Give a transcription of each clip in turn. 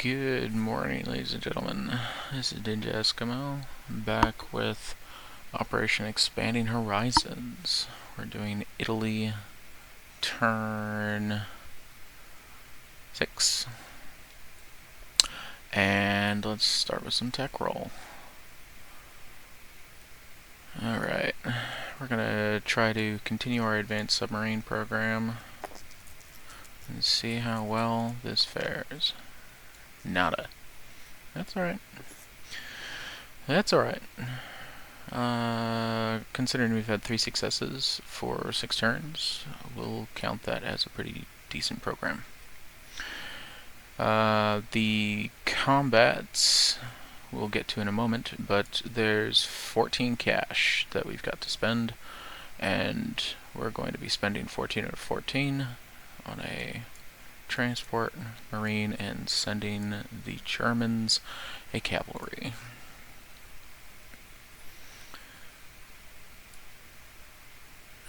Good morning, ladies and gentlemen. This is Ninja Eskimo, back with Operation Expanding Horizons. We're doing Italy, turn 6. And let's start with some tech roll. Alright, we're gonna try to continue our advanced submarine program and see how well this fares. Nada. That's alright. That's alright. Considering we've had 3 successes for 6 turns, we'll count that as a pretty decent program. The combats we'll get to in a moment, but there's 14 cash that we've got to spend, and we're going to be spending 14 out of 14 on a transport marine and sending the Germans a cavalry.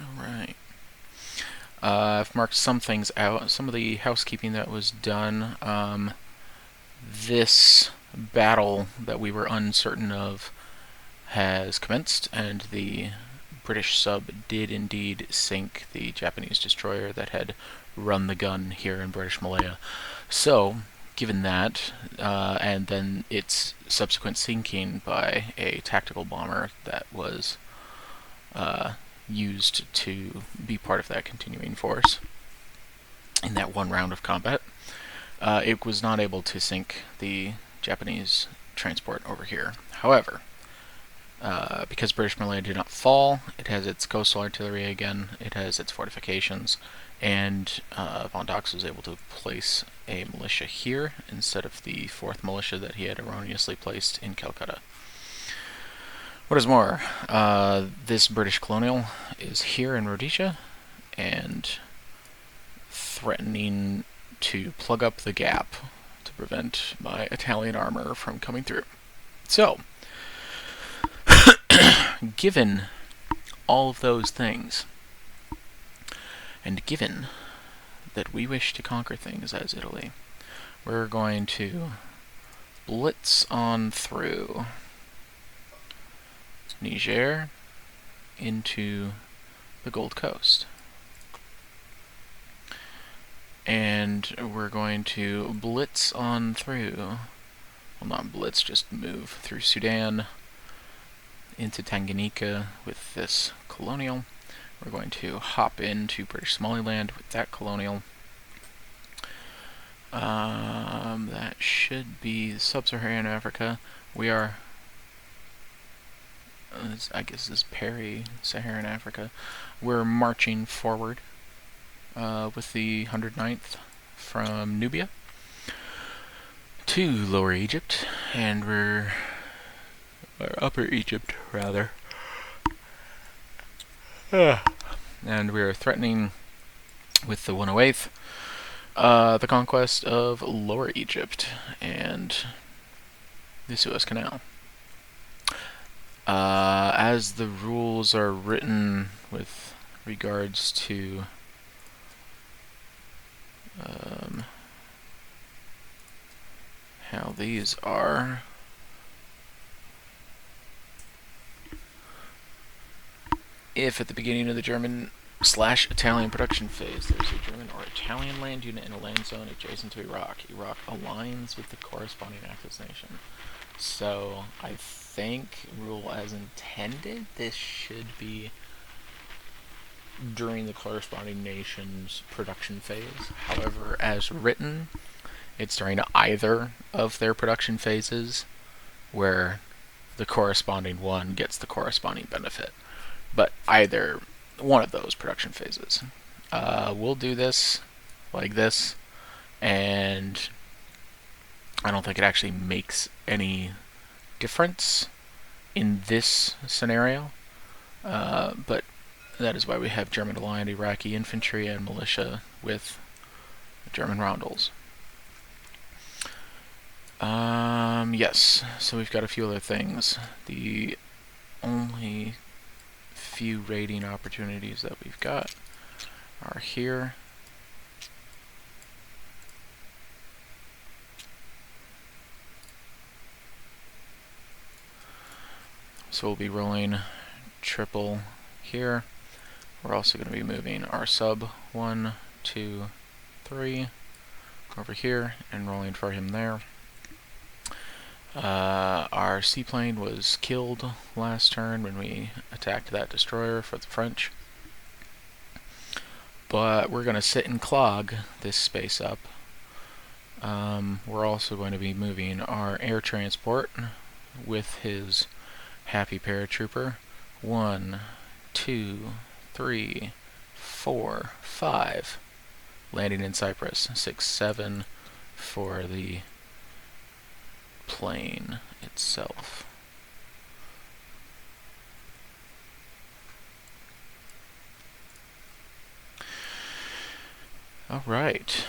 Alright. I've marked some things out. Some of the housekeeping that was done. This battle that we were uncertain of has commenced, and the British sub did indeed sink the Japanese destroyer that had run the gun here in British Malaya. So, given that, and then its subsequent sinking by a tactical bomber that was used to be part of that continuing force in that one round of combat, it was not able to sink the Japanese transport over here. However, because British Malaya did not fall, it has its coastal artillery again, it has its fortifications, and Von Dox was able to place a militia here instead of the 4th militia that he had erroneously placed in Calcutta. What is more, this British colonial is here in Rhodesia and threatening to plug up the gap to prevent my Italian armor from coming through. So, given all of those things, and given that we wish to conquer things as Italy, we're going to blitz on through Niger into the Gold Coast. And we're going to blitz on through, well, not blitz, just move through Sudan into Tanganyika with this colonial. We're going to hop into British Somaliland with that colonial. That should be Sub-Saharan Africa. We are, I guess this is Peri-Saharan Africa. We're marching forward with the 109th from Nubia to Lower Egypt, and or Upper Egypt, rather. And we are threatening with the 108th the conquest of Lower Egypt and the Suez Canal. As the rules are written with regards to how these are, if at the beginning of the German/Italian production phase there's a German or Italian land unit in a land zone adjacent to Iraq, Iraq aligns with the corresponding Axis nation. So I think, rule as intended, this should be during the corresponding nation's production phase. However, as written, it's during either of their production phases where the corresponding one gets the corresponding benefit. But either one of those production phases. We'll do this like this, and I don't think it actually makes any difference in this scenario, but that is why we have German aligned Iraqi infantry and militia with German roundels. Yes, so we've got a few other things. The only few raiding opportunities that we've got are here So we'll be rolling triple here. We're also going to be moving our sub 1, 2, 3 over here and rolling for him there. Our seaplane was killed last turn when we attacked that destroyer for the French. But we're going to sit and clog this space up. We're also going to be moving our air transport with his happy paratrooper. 1, 2, 3, 4, 5. Landing in Cyprus. 6, 7 for the plane itself. All right.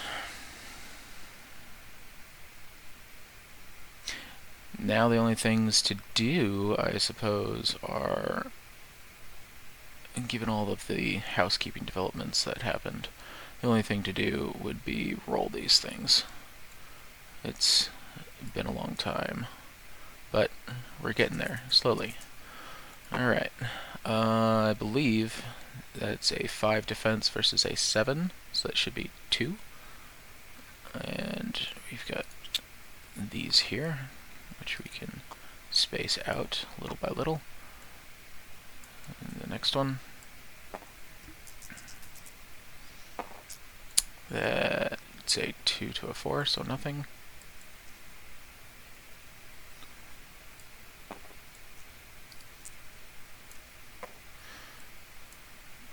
Now the only things to do, I suppose, are, given all of the housekeeping developments that happened, the only thing to do would be roll these things. It's been a long time, but we're getting there, slowly. Alright, I believe that's a 5 defense versus a 7, so that should be 2. And we've got these here, which we can space out little by little. And the next one. That's a 2 to a 4, so nothing.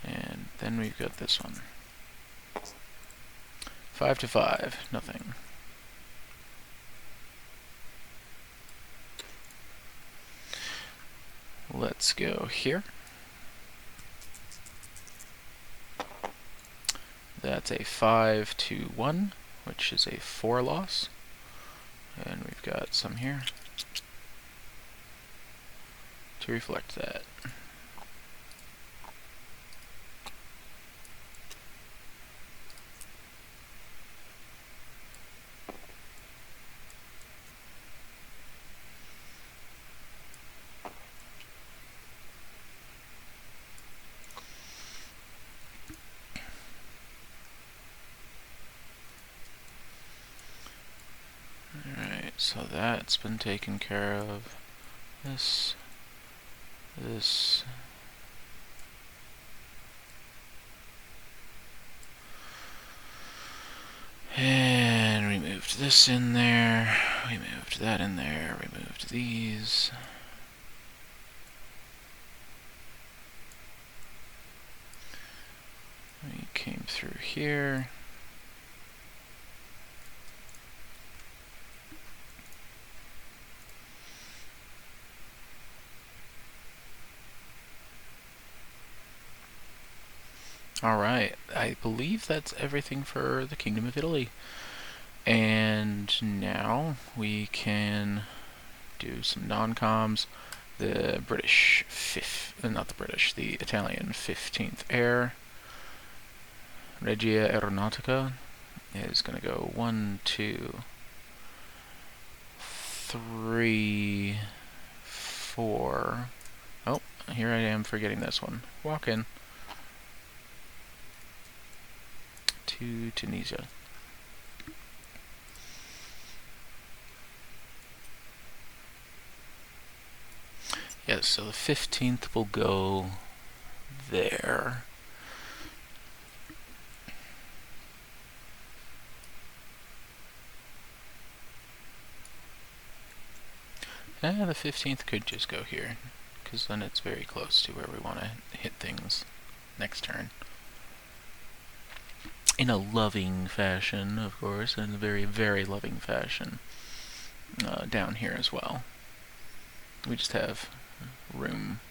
And then we've got this one. 5 to 5, nothing. Let's go here. That's a 5 to 1, which is a 4 loss. And we've got some here to reflect that. So that's been taken care of. This. And we moved this in there. We moved that in there. We moved these. We came through here. Alright, I believe that's everything for the Kingdom of Italy. And now we can do some non-coms. The British the Italian 15th Air, Regia Aeronautica, is going to go 1, 2, 3, 4. Oh, here I am forgetting this one. Walk in. To Tunisia. Yes, so the 15th will go there. The 15th could just go here, because then it's very close to where we want to hit things next turn. In a loving fashion, of course, in a very, very loving fashion. Down here as well. We just have room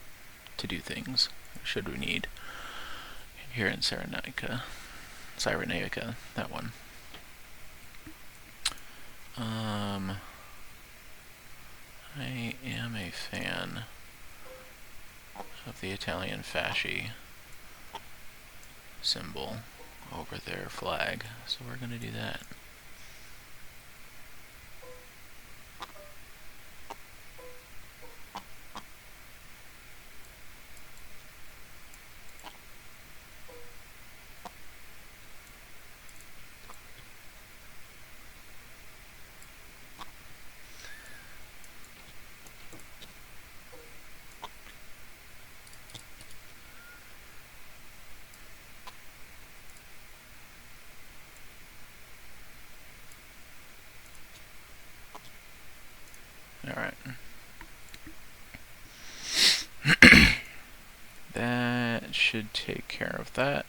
to do things, should we need. Here in Cyrenaica, that one. I am a fan of the Italian fasci symbol over their flag, so we're going to do that. that.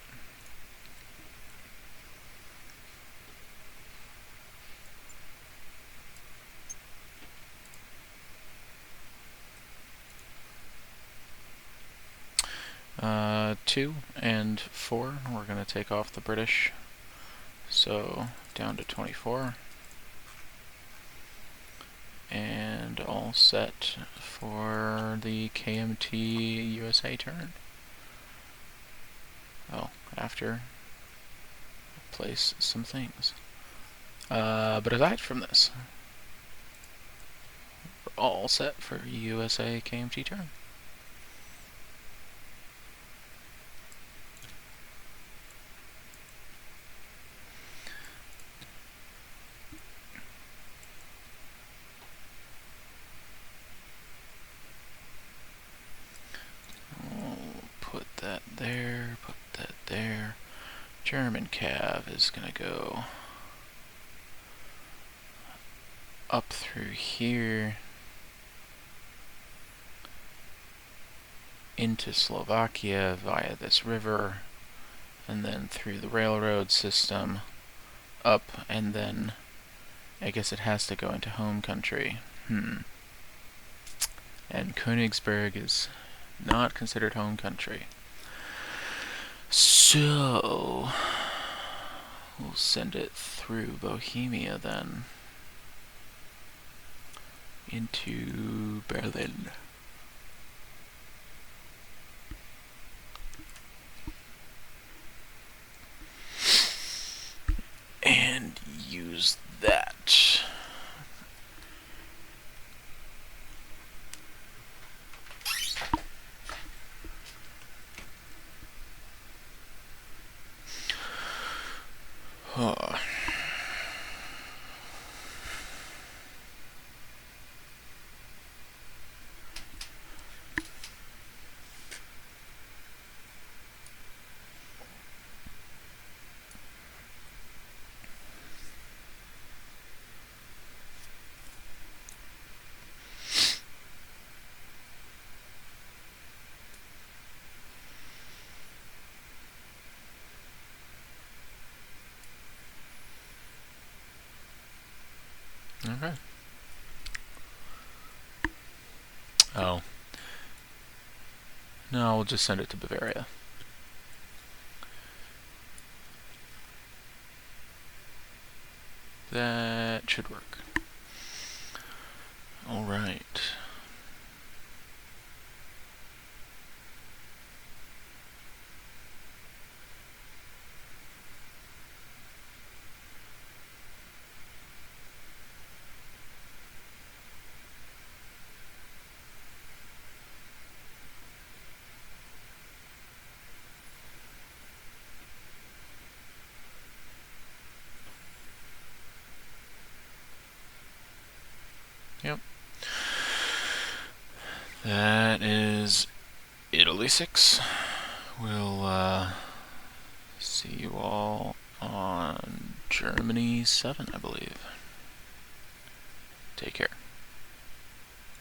Uh, 2 and 4, we're going to take off the British, so down to 24. And all set for the KMT USA turn. Oh, after place some things. But aside from this, we're all set for USA KMT turn. Put that there, put that there. German cav is gonna go up through here into Slovakia via this river, and then through the railroad system up, and then I guess it has to go into home country. And Königsberg is not considered home country. So we'll send it through Bohemia then into Berlin. And use that. Huh. Okay. Oh. No, we'll just send it to Bavaria. That should work. Alright. Yep. That is Italy 6. We'll see you all on Germany 7, I believe. Take care.